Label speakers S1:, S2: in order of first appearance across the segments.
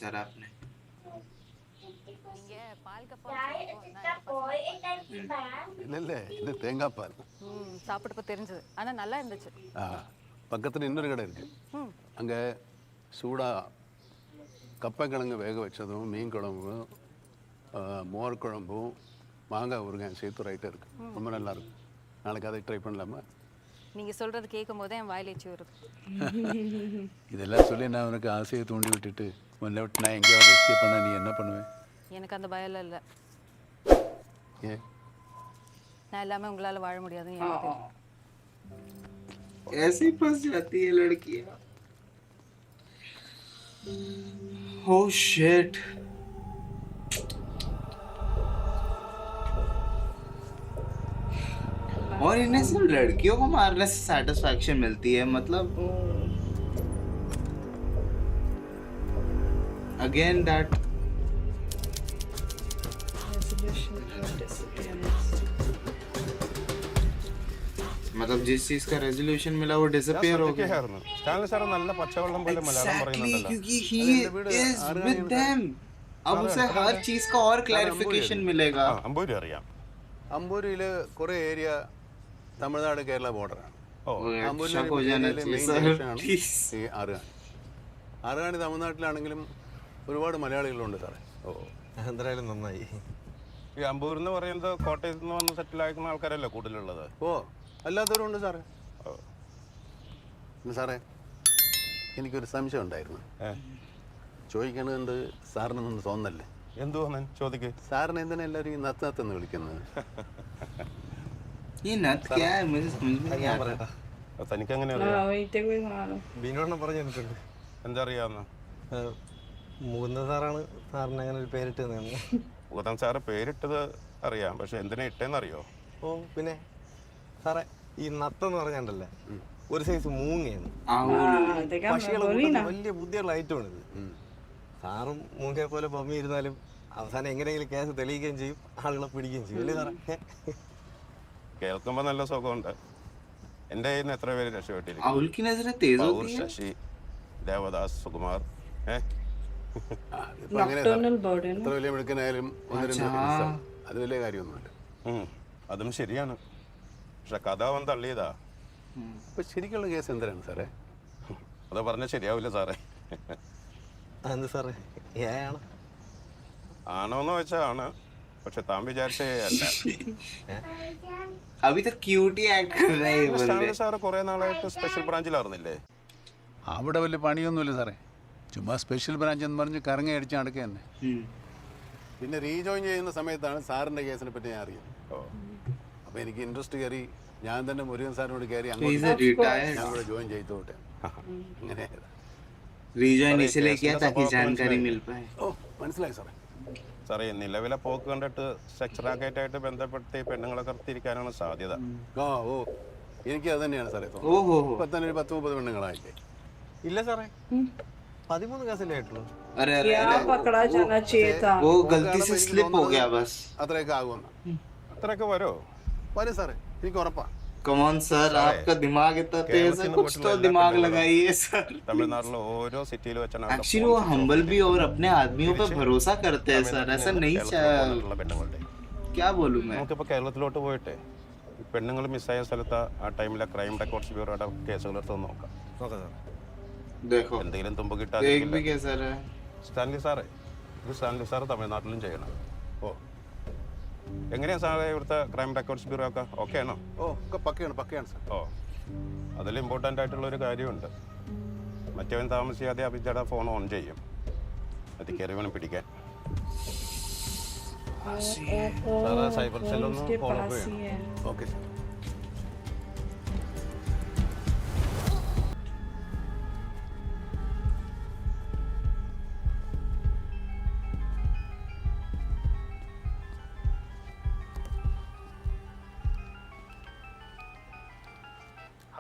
S1: Sir आपने।
S2: நீங்க பால் கப்பா
S3: இல்ல இது தேங்காய் பால்.
S2: சாப்பிட்டப்ப தெரிஞ்சது. ஆனா நல்லா இருந்துச்சு.
S3: பக்கத்தில் இன்னொரு கடை இருக்கு. அங்கே சூடாக கப்பக்கிழங்கு வேக வச்சதும் மீன் குழம்பும் மோர் குழம்பும் மாங்காய் ஊறுகாய் சேர்த்து ரைட்டாக இருக்குது. ரொம்ப நல்லாயிருக்கும். நாளைக்கு அதை ட்ரை பண்ணலாமா?
S2: நீங்கள் சொல்கிறது கேட்கும் போதே என் வாயில் எச்சி வருது.
S3: இதெல்லாம் சொல்லி நான் உனக்கு ஆசையை தூண்டி விட்டுட்டு உன்னை விட்டு நான் எங்கேயாவது எஸ்கேப் பண்ண நீ என்ன பண்ணுவேன்?
S2: எனக்கு அந்த பயம் இல்லை.
S3: ஏன்?
S2: நான் எல்லாமே உங்களால் வாழ முடியாதுன்னு எனக்கு தெரியும்.
S1: ऐसे फंस जाती है लड़कियां। Oh shit। और इन्हें सिर्फ लड़कियों को मारने से सेटिस्फैक्शन मिलती है, मतलब अगेन दैट मतलब जिस चीज का रेजोल्यूशन मिला वो डिसअपीयर हो गया।
S4: സ്റ്റാൻലി സാർ നല്ല പച്ചവെള്ളം പോലെ മലയാളം പറയുന്നുണ്ടല്ലോ.
S1: क्योंकि he is with them। अब उसे हर चीज का और क्लैरिफिकेशन मिलेगा।
S4: അമ്പൂരി അറിയാം.
S3: അമ്പൂരിയിൽ കുറേ ഏരിയ തമിഴ്നാട് കേരള ബോർഡറാണ്. ആറുകാണി തമിഴ്നാട്ടിലാണെങ്കിലും ഒരുപാട് മലയാളികളുണ്ട് സാറേ.
S5: എന്തായാലും നന്നായി.
S4: ഈ അമ്പൂർ എന്ന് പറയുന്നത് കോട്ടയത്ത് നിന്ന് വന്ന് സെറ്റിൽ ആയിരിക്കുന്ന ആൾക്കാരല്ലേ കൂടുതലുള്ളത്?
S3: അല്ലാത്തവരുണ്ട് സാറേ. സാറേ എനിക്കൊരു സംശയം ഉണ്ടായിരുന്നു. ചോദിക്കണത് സാറിനൊന്നും തോന്നല്ലേ?
S4: എന്തു തോന്നാൻ ചോദിക്ക്.
S3: സാറിന് എന്തിനാ എല്ലാവരും ഈ നത്ത് നത്തെന്ന് വിളിക്കുന്നത്?
S4: തനിക്ക് അങ്ങനെ
S5: ബീനോണ്ണം പറഞ്ഞു തന്നിട്ടുണ്ട്.
S4: എന്താ അറിയാവുന്ന?
S5: മുകുന്ദ സാറാണ് സാറിന് അങ്ങനെ ഒരു പേരിട്ട് തന്നെയാണ്.
S4: മുകുന്ദൻ സാറ് പേരിട്ടത് അറിയാം, പക്ഷെ എന്തിനാ ഇട്ടേന്നറിയോ?
S5: ഓ പിന്നെ സാറേ, ഈ നത്തെന്ന് പറഞ്ഞാണ്ടല്ലേ ഒരു സൈസ് മൂങ്ങയാണ്. വലിയ ബുദ്ധിയുള്ള ഐറ്റമാണ് ഇത്. സാറും മൂങ്ങയെ പോലെ പമ്മി ഇരുന്നാലും അവസാനം എങ്ങനെയെങ്കിലും കേസ് തെളിയിക്കുകയും ചെയ്യും, ആളുകളെ പിടിക്കുകയും ചെയ്യും അല്ലേ സാറേ?
S4: കേൾക്കുമ്പോ നല്ല സുഖമുണ്ട്. എന്റെ കയ്യിൽ നിന്ന് എത്ര പേര് രക്ഷപ്പെട്ടിരിക്കും? ശശി, ദേവദാസ്, സുകുമാർ.
S3: എത്ര വലിയ മിടുക്കനായാലും അത് വലിയ കാര്യമൊന്നുമില്ല.
S4: അതും ശരിയാണ്, പക്ഷെ കഥ അവൻ തള്ളിയതാ.
S3: ഇപ്പൊ ശരിക്കുള്ള കേസ് എന്തിനാണ് സാറേ?
S4: അത് പറഞ്ഞാൽ ശരിയാവില്ല സാറേ.
S5: എന്ത് സാറേ, ഏയാണ്
S4: ആണോന്ന് വെച്ചാ ആണ്, പക്ഷെ താൻ വിചാരിച്ചേ അല്ല. സാറ് കുറെ നാളായിട്ട് സ്പെഷ്യൽ ബ്രാഞ്ചിലായിരുന്നില്ലേ?
S3: അവിടെ വലിയ പണിയൊന്നുമില്ല സാറേ. ചുമ്മാ സ്പെഷ്യൽ ബ്രാഞ്ച് എന്ന് പറഞ്ഞ് കറങ്ങി അടിച്ച് നടക്കുക തന്നെ. പിന്നെ റീജോയിൻ ചെയ്യുന്ന സമയത്താണ് സാറിൻ്റെ കേസിനെ പറ്റി ഞാൻ അറിയാം. അപ്പോൾ എനിക്ക് ഇൻട്രസ്റ്റ് കയറി ഞാൻ തന്നെ മുരുകൻ സാറിനോട് കയറി ഞാൻ കൂടെ ജോയിൻ ചെയ്തോട്ടെ. അങ്ങനെ മനസ്സിലായി സാറേ.
S4: സാറേ, നിലവിലെ പോക്ക് കണ്ടിട്ട് സെക്സ് റാക്കറ്റായിട്ട് ബന്ധപ്പെടുത്തി പെണ്ണുങ്ങളെ കടത്തിയിരിക്കാനാണ് സാധ്യത.
S3: എനിക്ക് അത് തന്നെയാണ് സാറേ. ഇപ്പം തന്നെ ഒരു 10-30 പെണ്ണുങ്ങളായില്ലേ?
S5: ഇല്ല സാറേ, 13 കേസല്ലേ ആയിട്ടുള്ളൂ.
S3: അത്രയൊക്കെ ആകുമെന്ന്?
S4: അത്രയൊക്കെ വരും
S3: സാറേ, എനിക്ക് ഉറപ്പാ.
S4: തമിഴ്നാട്ടിലെ ഓരോ സിറ്റിയിൽ വെച്ചാണ് നമുക്കിപ്പോ കേരളത്തിലോട്ട് പോയിട്ടേ പെണ്ണുങ്ങൾ മിസ്സായ സ്ഥലത്ത് ആ ടൈമിലെ ക്രൈം റെക്കോർഡ്സ് ബ്യൂറോയുടെ കേസുകൾ എടുത്ത് നോക്കാം. എന്തെങ്കിലും തുമ്പ് കിട്ടാതെ സ്റ്റാൻലി സാറേ, ഇത് സ്റ്റാൻലി സാറ് തമിഴ്നാട്ടിലും ചെയ്യണം. എങ്ങനെയാ സാറേ ഇവിടുത്തെ ക്രൈം റെക്കോർഡ്സ് ബ്യൂറോ ഒക്കെ ഓക്കെ ആണോ?
S3: പക്കയാണ് സാർ.
S4: അതിൽ ഇമ്പോർട്ടൻ്റ് ആയിട്ടുള്ള ഒരു കാര്യമുണ്ട്. മറ്റവൻ താമസിയാതെ അഭിജയുടെ ഫോൺ ഓൺ ചെയ്യും. അത് കയറി വേണം പിടിക്കാൻ.
S5: സൈബർ സെല്ലൊന്ന് ഫോളോ അപ്പ് ചെയ്യണം.
S3: Okay sir.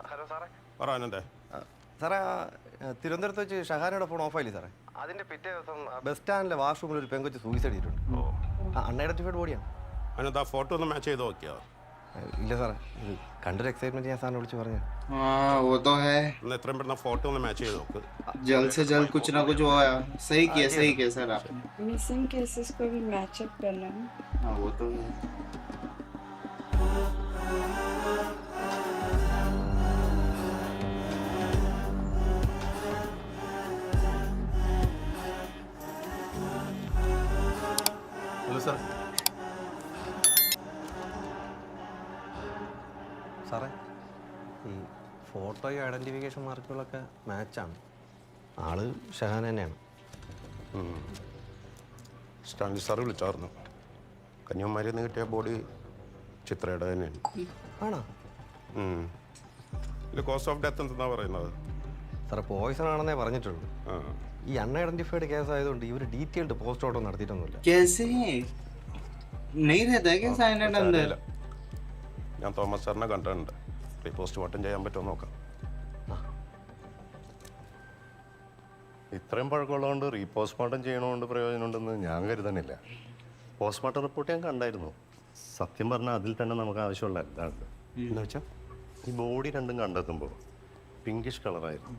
S5: ഹലോ സാറേ.
S4: പറയാനെന്തേ
S5: സാറേ, തിരുവനന്തപുരത്ത് വെച്ച് ഷഹാനയുടെ ഫോൺ ഓഫായില്ലേ സാറേ? അതിന്റെ പിറ്റേ ദിവസം ബസ് സ്റ്റാൻഡിലെ വാഷ്റൂമിൽ ഒരു പെങ്കൊച്ച് സൂയിസൈഡ് ചെയ്തിട്ടുണ്ട്. അൺഐഡന്റിഫൈഡ് ബോഡിയാണ്.
S4: അതിനകത്ത് ആ ഫോട്ടോ ഒന്ന് മാച്ച് ചെയ്ത് നോക്കിയോ?
S5: ഇല്ല സാറേ, ഇത് കണ്ടൊരു എക്സൈറ്റ്മെന്റ് ഞാൻ സാറിനെ വിളിച്ച് പറഞ്ഞു.
S1: हाँ वो तो है.
S4: ഒന്ന് എത്രയും പെട്ടെന്ന് ഫോട്ടോ ഒന്ന് മാച്ച് ചെയ്ത് നോക്ക്.
S1: जल्द से जल्द कुछ ना कुछ हुआ. सही किया सर आपने.
S6: मिसिंग केसेस को भी मैचअप करना है.
S1: हाँ वो तो है.
S3: Hello sir.
S5: സാറേ, ഈ ഫോട്ടോയും ഐഡൻറ്റിഫിക്കേഷൻ മാർക്കുകളൊക്കെ മാച്ചാണ്. ആള് ഷഹാൻ തന്നെയാണ്.
S4: സ്റ്റാൻലി സാറ് വിളിച്ചായിരുന്നു. കന്യാകുമാരിയിൽ നിന്ന് കിട്ടിയ ബോഡി ചിത്രയുടെ തന്നെയാണ്.
S5: ആണോ?
S4: ഇതിൽ കോസ് ഓഫ് ഡെത്ത് എന്തെന്നാണ് പറയുന്നത്?
S5: സാറേ, പോയിസൺ ആണെന്നേ പറഞ്ഞിട്ടുള്ളൂ.
S4: ആ,
S5: ഈ അൺഐഡൻറ്റിഫൈഡ് കേസ് ആയതുകൊണ്ട് ഇവർ ഡീറ്റെയിൽഡ് പോസ്റ്റ്മോർട്ടം നടത്തിയിട്ടൊന്നുമില്ല.
S1: कैसे नहीं रहता है क्या साइनेड अंदर?
S4: അറിയില്ല. ഞാൻ തോമസ് സാറിനെ കണ്ടിട്ടുണ്ട്. പോസ്റ്റ്മോർട്ടം ചെയ്യാൻ പറ്റുമോ നോക്കാം.
S7: ഇത്രയും പഴക്കമുള്ളതുകൊണ്ട് റീപോസ്റ്റ്മോർട്ടം ചെയ്യണതുകൊണ്ട് പ്രയോജനമുണ്ടെന്ന് ഞാൻ കരുതണില്ല. പോസ്റ്റ്മോർട്ടം റിപ്പോർട്ട് ഞാൻ കണ്ടായിരുന്നു. സത്യം പറഞ്ഞാൽ അതിൽ തന്നെ നമുക്ക് ആവശ്യമുള്ള എല്ലാം ഉണ്ട്.
S4: എന്ന് വെച്ചാൽ
S7: ഈ ബോഡി രണ്ടും കണ്ടെത്തുമ്പോൾ പിങ്കിഷ് കളറായിരുന്നു.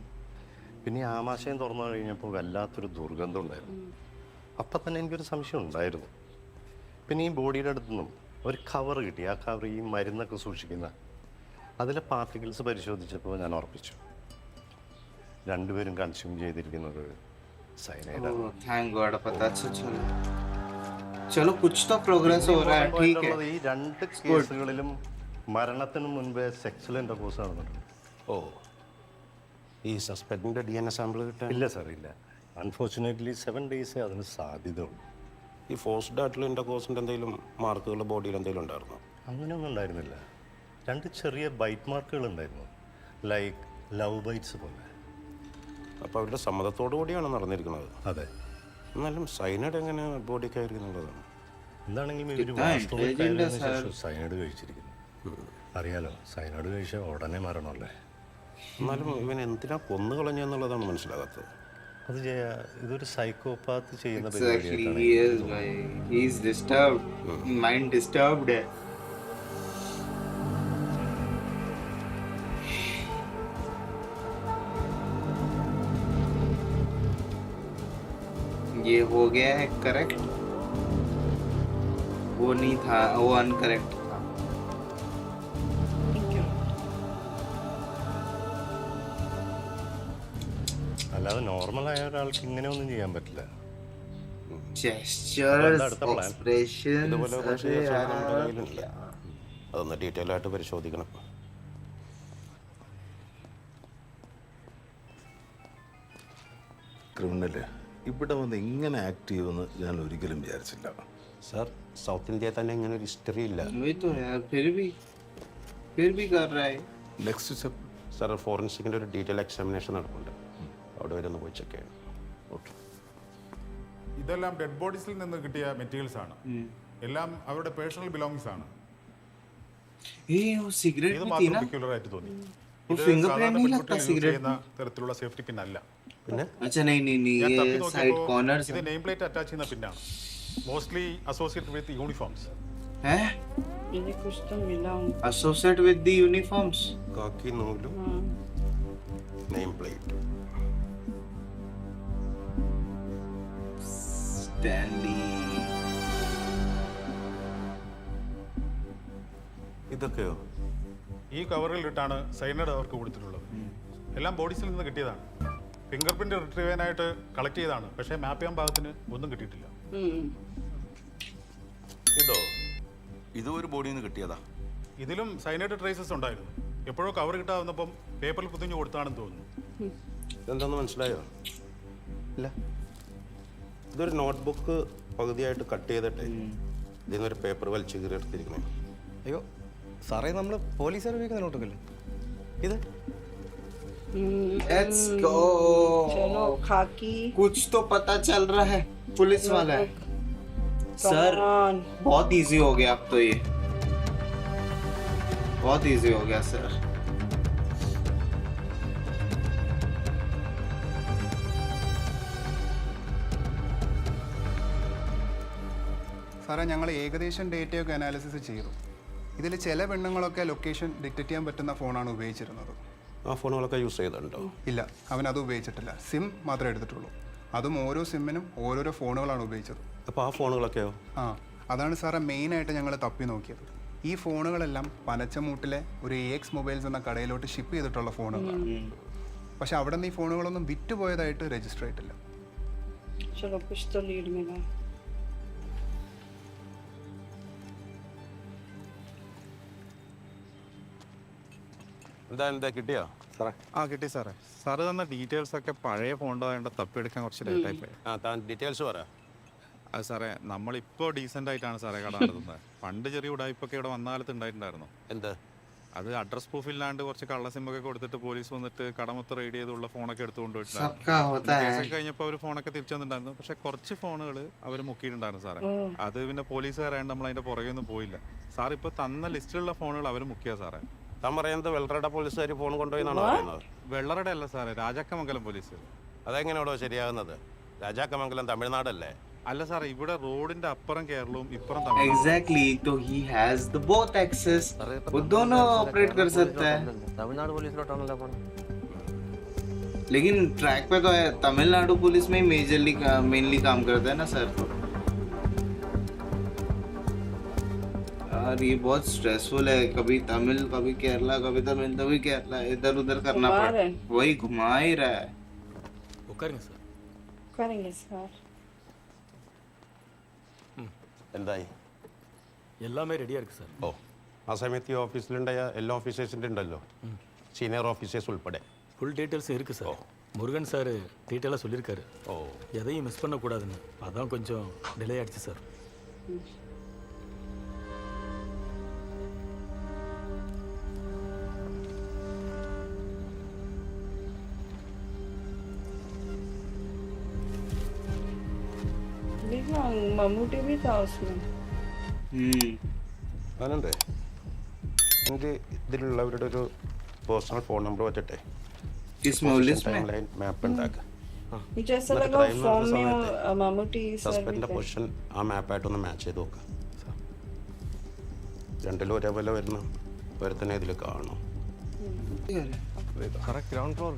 S7: പിന്നെ ഈ ആമാശയം തുറന്നു കഴിഞ്ഞപ്പോൾ വല്ലാത്തൊരു ദുർഗന്ധം ഉണ്ടായിരുന്നു. അപ്പം തന്നെ എനിക്കൊരു സംശയം ഉണ്ടായിരുന്നു. പിന്നെ ഈ ബോഡിയുടെ അടുത്തുനിന്നും ഒരു കവർ കിട്ടി. ആ കവർ ഈ മരുന്നൊക്കെ സൂക്ഷിക്കുന്ന അതിലെ പാർട്ടിക്കിൾസ് പരിശോധിച്ചപ്പോൾ ഞാൻ ഉറപ്പിച്ചു രണ്ടുപേരും കൺസ്യൂം ചെയ്തിരിക്കുന്നത് സയനൈഡ്.
S1: थैंक गॉड पता चलो. चलो कुछ तो प्रोग्रेस हो रहा है. ठीक है.
S7: ഈ രണ്ട് കേസുകളിലും മരണത്തിന് മുൻപേ സെക്സ്വൽ ഇന്റർകോഴ്സ് നടന്നിട്ടുണ്ട്.
S4: ഓ, ഈ സസ്പെക്ടിൻ്റെ DNA സാമ്പിൾ കിട്ടാൻ?
S7: ഇല്ല സാർ, ഇല്ല. അൺഫോർച്ചുനേറ്റ്ലി 7 ഡേയ്സേ അതിന് സാധ്യതയുള്ളൂ.
S4: ഈ ഫോഴ്സ്ഡ് ആയിട്ടുള്ള ഇൻ്റർകോഴ്സിൻ്റെ എന്തെങ്കിലും മാർക്കുകൾ ബോഡിയിൽ എന്തെങ്കിലും ഉണ്ടായിരുന്നോ?
S7: അങ്ങനെയൊന്നും ഉണ്ടായിരുന്നില്ല. 2 ചെറിയ ബൈറ്റ് മാർക്കുകൾ ഉണ്ടായിരുന്നു, ലൈക്ക് ലവ് ബൈറ്റ്സ് പോലെ.
S4: അപ്പോൾ അവരുടെ സമ്മതത്തോടു കൂടിയാണ് നടന്നിരിക്കുന്നത്.
S7: അതെ.
S4: എന്നാലും സൈനൈഡ് എങ്ങനെ ബോഡി കയറിക്കുന്നുള്ളതാണ്?
S7: എന്താണെങ്കിലും ഇവർ വാഷ്റൂമിൽ കയറിയതിനു ശേഷം സൈനൈഡ് കഴിച്ചിരിക്കുന്നു. അറിയാലോ, സൈനൈഡ് കഴിച്ചാൽ ഉടനെ മരണമല്ലേ.
S4: എന്നാലും ഇവൻ എന്തിനാ കൊന്നു കളഞ്ഞെന്നുള്ളതാണ് മനസ്സിലാകാത്തത്.
S7: അത് ഇതൊരു സൈക്കോപാത്ത് ചെയ്യുന്ന
S1: Exactly.
S7: പരിപാടിയായിട്ടാണ്.
S1: He is by. He is disturbed. Mind disturbed है. ये हो गया है करेक्ट. वो नहीं था, वो अनकरेक्ट था.
S6: Thank you.
S7: അല്ലാതെ നോർമലായ ഒരാൾക്ക് ഇങ്ങനെയൊന്നും ചെയ്യാൻ പറ്റില്ല.
S1: Gestures,
S7: അടുത്ത plan.
S1: expressions.
S4: ഇതുപോലെ കുറച്ച്
S1: अरे
S4: കേസുകൾ നമ്മുടെ
S1: यार.
S4: കയ്യിലുണ്ട്. അതൊന്ന് ഡീറ്റെയിൽ ആയിട്ട് പരിശോധിക്കണം.
S3: ക്രിമിനല് ഇവിടെ വന്ന് ഇങ്ങനെ ആക്ട് ചെയ്യുമെന്ന് ഞാൻ ഒരിക്കലും വിചാരിച്ചില്ല.
S4: സാർ, സൗത്ത് ഇന്ത്യയിൽ തന്നെ ഇങ്ങനെ ഒരു ഹിസ്റ്ററി ഇല്ല.
S1: वही तो यार, फिर भी कर रहा है.
S3: Next step.
S4: സാർ, ഫോറൻസിക്കിൻ്റെ ഒരു ഡീറ്റെയിൽ എക്സാമിനേഷൻ നടക്കുന്നുണ്ട്. അവിടെ വരെ ഒന്ന് പോയി ചെക്ക് ചെയ്യണം.
S3: ഓക്കെ.
S8: ഇതെല്ലാം ഡെഡ് ബോഡീസിൽ നിന്ന് കിട്ടിയ മെറ്റീരിയൽസ് ആണ്. എല്ലാം അവരുടെ പേഴ്സണൽ ബിലോങ്ങിങ്സ് ആണ്.
S1: ये वो सिगरेट
S8: ഇത്
S1: भी थी
S8: മാത്രം
S1: ना.
S8: പെക്യുലർ ആയിട്ട് തോന്നി.
S1: वो
S8: ഇത്
S1: fingerprint
S8: സാധാരണ
S1: नहीं लगता
S8: പെൺകുട്ടികൾ യൂസ്
S1: सिगरेट
S8: ചെയ്യുന്ന
S1: में.
S8: തരത്തിലുള്ള സേഫ്റ്റി പിൻ അല്ല.
S1: अच्छा नहीं
S8: ഞാൻ തപ്പി
S1: ये साइड
S8: നോക്കിയപ്പോൾ
S1: कॉर्नर्स
S8: ഇത് നെയിം പ്ലേറ്റ് അറ്റാച്ച് ചെയ്യുന്ന പിന്നാണ്. Mostly associated with uniforms.
S1: है.
S6: ये कुछ तो मिला हूँ.
S1: Associate with the uniforms.
S4: കാക്കി നൂലും നെയിം പ്ലേറ്റ്.
S1: Stanley.
S4: ഇതൊക്കെയോ?
S8: ഈ കവറിൽ ഇട്ടാണ് സൈനൈഡ് അവർക്ക് കൊടുത്തിട്ടുള്ളത്. എല്ലാം ബോഡീസിൽ നിന്ന് കിട്ടിയതാണ്. ഫിംഗർ പ്രിന്റ് റിട്രീവ് ചെയ്യാനായിട്ട് കളക്ട് ചെയ്തതാണ്. പക്ഷേ മാപ്പ് ചെയ്യാൻ ഭാഗത്തിന് ഒന്നും കിട്ടിയിട്ടില്ല.
S9: ഇതോ ഇതും ഒരു ബോഡിയിൽ നിന്ന് കിട്ടിയതാ.
S8: ഇതിലും സൈനൈഡ് ട്രേസസ് ഉണ്ടായിരുന്നു. എപ്പോഴോ കവർ കിട്ടാവുന്നപ്പം പേപ്പറിൽ കുത്തിഞ്ഞു കൊടുത്താണെന്ന് തോന്നുന്നു.
S4: ഇതെന്താന്ന് മനസ്സിലായോ?
S5: ഇല്ല.
S4: ഇതൊരു നോട്ട്ബുക്ക് പകുതിയായിട്ട് കട്ട് ചെയ്തിട്ട് ഇതിൽ നിന്നൊരു പേപ്പർ വലിച്ചു കീറി എടുത്തിരിക്കണേ.
S5: അയ്യോ സാറേ, നമ്മൾ പോലീസുകാർ ഉപയോഗിക്കുന്ന നോട്ടൊക്കെ ഇത്.
S1: Let's go.
S6: चलो खाकी.
S1: कुछ तो पता चल रहा है. पुलिस वाला है. सर बहुत इजी हो गया अब तो. ये बहुत इजी हो गया सर.
S10: സാറേ, ഞങ്ങൾ ഏകദേശം ഡേറ്റയൊക്കെ അനാലിസിസ് ചെയ്തു. ഇതിൽ ചില പെണ്ണുങ്ങളൊക്കെ ലൊക്കേഷൻ ഡിറ്റക്ട് ചെയ്യാൻ പറ്റുന്ന ഫോണാണ് ഉപയോഗിച്ചിരുന്നത്.
S4: ആ ഫോണുകളൊക്കെ യൂസ് ചെയ്തിട്ടുണ്ടോ?
S10: ഇല്ല, അവൻ അത് ഉപയോഗിച്ചിട്ടില്ല. സിം മാത്രമേ എടുത്തിട്ടുള്ളൂ. അതും ഓരോ സിമ്മിനും ഓരോരോ ഫോണുകളാണ് ഉപയോഗിച്ചത്.
S4: അപ്പോൾ ആ ഫോണുകളൊക്കെയോ?
S10: അതാണ് സാറേ മെയിനായിട്ട് ഞങ്ങൾ തപ്പി നോക്കിയത്. ഈ ഫോണുകളെല്ലാം പനച്ചമൂട്ടിലെ ഒരു AX മൊബൈൽസ് എന്ന കടയിലോട്ട് ഷിപ്പ് ചെയ്തിട്ടുള്ള ഫോണുകളാണ്. പക്ഷെ അവിടെ നിന്ന് ഈ ഫോണുകളൊന്നും വിറ്റുപോയതായിട്ട് രജിസ്റ്റർ ആയിട്ടില്ല.
S6: चलो कुछ तो लीड मिला.
S4: എന്താ കിട്ടിയോ സാറേ?
S11: കിട്ടി സാറേ. സാറ് തന്ന ഡീറ്റെയിൽസ് ഒക്കെ പഴയ ഫോണിൻ്റെ തപ്പിയെടുക്കാൻ കുറച്ച് ലേറ്റായി പോയി.
S4: താൻ ഡീറ്റെയിൽസ് പറ.
S11: അത് സാറേ, നമ്മളിപ്പോൾ ഡീസൻ്റ് ആയിട്ടാണ് സാറേ കട നടത്തുന്നത്. പണ്ട് ചെറിയ ഉടായ്പൊക്കെ ഇവിടെ വന്ന കാലത്ത് ഉണ്ടായിട്ടുണ്ടായിരുന്നു.
S4: എന്ത്?
S11: അത് അഡ്രസ് പ്രൂഫ് ഇല്ലാണ്ട് കുറച്ച് കള്ള സിമ്മൊക്കെ കൊടുത്തിട്ട് പോലീസ് വന്നിട്ട് കട മൊത്തം റെയ്ഡ് ചെയ്തുള്ള ഫോണൊക്കെ എടുത്തുകൊണ്ടുപോയിട്ടുണ്ടായിരുന്നു. കഴിഞ്ഞപ്പോൾ അവർ ഫോണൊക്കെ തിരിച്ചു വന്നിട്ടുണ്ടായിരുന്നു. പക്ഷെ കുറച്ച് ഫോണുകൾ അവർ മുക്കിയിട്ടുണ്ടായിരുന്നു സാറേ. അത് പിന്നെ പോലീസുകാരായതുകൊണ്ട് നമ്മൾ അതിൻ്റെ പുറകെ ഒന്നും പോയില്ല. സാർ ഇപ്പോൾ തന്ന ലിസ്റ്റിലുള്ള ഫോണുകൾ അവർ മുക്കിയാ സാറേ.
S4: താൻ പറയുന്നത് വെള്ളറയുടെ പോലീസുകാർ ഫോൺ കൊണ്ടുപോയിന്നാണോ പറയുന്നത്?
S11: വെള്ളറയുടെ അല്ല സാറേ, രാജാക്കമംഗലം പോലീസ്.
S4: അതെങ്ങനെയാണോ ശരിയാകുന്നത്? രാജാക്കമംഗലം തമിഴ്നാടല്ലേ?
S11: അല്ല സാറേ, ഇവിടെ റോഡിന്റെ അപ്പുറം കേരളവും ഇപ്പുറം തമിഴ്നാടും.
S1: एग्जैक्टली, तो he has the both access. वो दोनों ऑपरेट कर सकता है.
S5: തമിഴ്നാട് പോലീസിലോട്ടാണല്ലോ പോണത്.
S1: लेकिन ट्रैक पे तो है, तमिलनाडु पुलिस में ही मेनली काम करता है ना सर. यार ये बहुत स्ट्रेसफुल है. कभी तमिल, कभी केरला, कभी तमिल, कभी केरला, इधर उधर करना पड़ता है. वही घुमा ही रहा है.
S6: करेंगे सर.
S4: എന്തായി?
S5: எல்லாமே ரெடியாக இருக்குது சார்.
S4: ഓ, ആ സമയത്ത് ഈ ഓഫീസിലുണ്ടായ എല്ലാ ഓഫീസേഴ്സിൻ്റെ ഉണ്ടല്ലോ, സീനിയർ ഓഫീസേഴ്സ് ഉൾപ്പെടെ.
S5: ஃபுல் டீட்டெயில்ஸ் இருக்குது சார். முருகன் சார் டீட்டெயிலாக சொல்லியிருக்காரு. எதையும் மிஸ் பண்ணக்கூடாதுன்னு. அதான் கொஞ்சம் டிலே ஆகிடுச்சு சார்.
S6: मम्मूटी भी था उसमें.
S4: അതുണ്ട്. എനിക്ക് ഇതിലുള്ളവരുടെ ഒരു പേഴ്സണൽ ഫോൺ നമ്പർ വെച്ചിട്ടെ മാപ്പ് ഉണ്ടാക്കുക.
S6: मुझे ऐसा लगा फॉर्म में मम्मूटी
S4: സസ്പെൻഡിന്റെ പൊസിഷൻ ആ മാപ്പായിട്ടൊന്ന് മാച്ച് ചെയ്ത് നോക്കുക. രണ്ടിലും ഒരേപോലെ വരുന്ന ഒരുത്തനെ ഇതിൽ കാണും.
S5: Ground floor.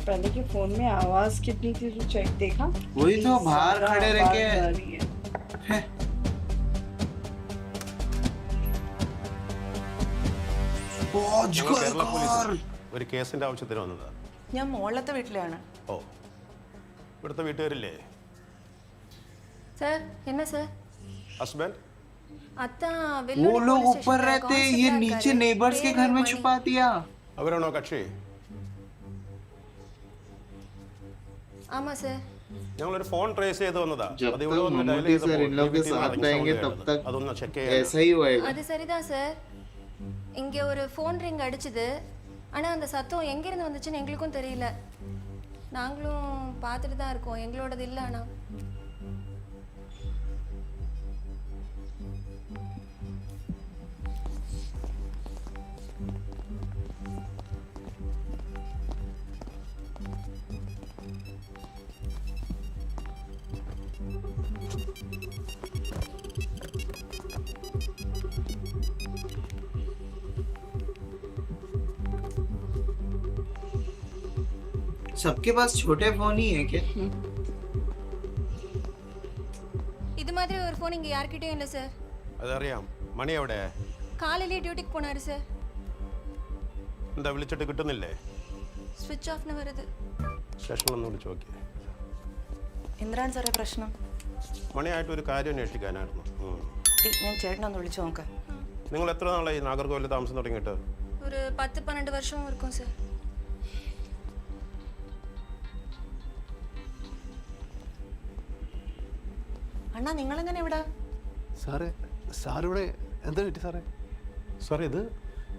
S6: पहले के फोन में आवाज कितनी थी तो चेक देखा.
S1: वही तो बाहर खड़े रह के
S4: ഒരു കേസിന്റെ ആവശ്യത്തിന് വന്നതാ.
S2: ഞാൻ മോളത്തെ വീട്ടിലാണ്.
S4: ഓ, ഇവിടുത്തെ വീട്ടുകാരില്ലേ?
S2: സർ, എന്നാ സർ?
S4: ഹസ്ബൻഡ്?
S1: वो लोग ऊपर रहते, ये नीचे नेबर्स के घर में छुपा दिया.
S4: അവരാണോ കക്ഷി?
S2: ആമാ സർ.
S4: ഞങ്ങളൊരു ഫോൺ ട്രേസ് ചെയ്ത് വന്നതാ.
S1: जब
S4: അത്
S1: तक
S4: ഇവിടെ ഒന്ന് ഡയൽ
S1: मम्मूटी सर इन लोग के
S4: ചെയ്തപ്പോൾ
S1: साथ रहेंगे तब तक
S4: അതൊന്ന് ചെക്ക്
S1: ऐसा ही होएगा.
S12: அது சரிதான் சார். இங்கே ஒரு ஃபோன் ரிங் அடிச்சுது. ஆனால் அந்த சத்தம் எங்கேருந்து வந்துச்சுன்னு எங்களுக்கும் தெரியல. நாங்களும் பார்த்துட்டு தான் இருக்கோம். எங்களோடது இல்லை. ஆனால்
S1: सबके पास छोटे फोन ही है क्या?
S12: இது மாதிரி ஒரு ஃபோன் இங்கே யார்கிட்டயும் இல்லை சார்.
S4: അതറിയാം. മണി എവിടെ?
S12: காலையிலே டியூட்டிக்கு போனாரு சார்.
S4: എന്താ വിളിച്ചിട്ട് കിട്ടുന്നില്ലേ?
S12: സ്വിച്ച് ഓഫ്ന് വരുത്.
S4: സ്റ്റേഷനിലൊന്ന് വിളിച്ച് നോക്കിയേ.
S2: എന്തിനാണ് സാറേ പ്രശ്നം?
S4: മണിയായിട്ട് ഒരു കാര്യം അന്വേഷിക്കാനായിരുന്നു.
S2: ഞാൻ ചേട്ടനൊന്ന് വിളിച്ചു നോക്കാം.
S4: നിങ്ങൾ എത്ര നാളായി നാഗർകോവിൽ താമസം തുടങ്ങിയിട്ട്?
S12: ஒரு 10-12 வருஷம் இருக்கும் சார்.
S2: അണ്ണാ, നിങ്ങളെങ്ങനെ ഇവിടെ?
S3: സാറിവിടെ എന്താ പറ്റി സാറേ?
S4: സാറേ, ഇത്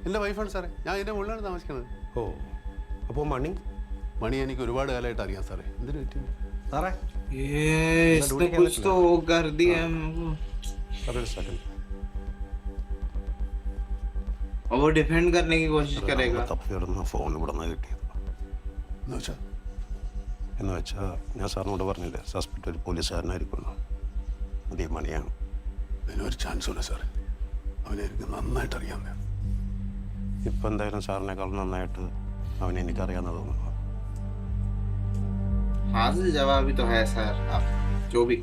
S3: എൻ്റെ വൈഫാണ് സാറേ. ഞാൻ ഇതിൻ്റെ മുകളിലാണ് താമസിക്കുന്നത്.
S4: ഓ, അപ്പോൾ
S3: മണി എനിക്ക് ഒരുപാട് കാലമായിട്ട് അറിയാം സാറേ. എന്തിനു പറ്റി
S5: സാറേ?
S1: इसने कुछ तो कर दिया हमको. और वो डिफेंड करने की कोशिश करेगा.
S4: ഫോൺ ഇവിടെ നിന്ന് കിട്ടിയത് എന്ന് വെച്ചാൽ ഞാൻ സാറിനോട് പറഞ്ഞില്ലേ, സസ്പെക്ട് ഒരു പോലീസുകാരനായിരിക്കുമല്ലോ. അതേ മണിയാണ്.
S3: അതിനൊരു ചാൻസ് ഉണ്ട് സാറേ. അവനെ എനിക്ക് നന്നായിട്ട് അറിയാവുന്ന.
S4: ഇപ്പം എന്തായാലും സാറിനേക്കാൾ നന്നായിട്ട് അവനെ എനിക്കറിയാമെന്ന് തോന്നുന്നു.
S1: हाजिर जवाबी तो है सर, आप जो भी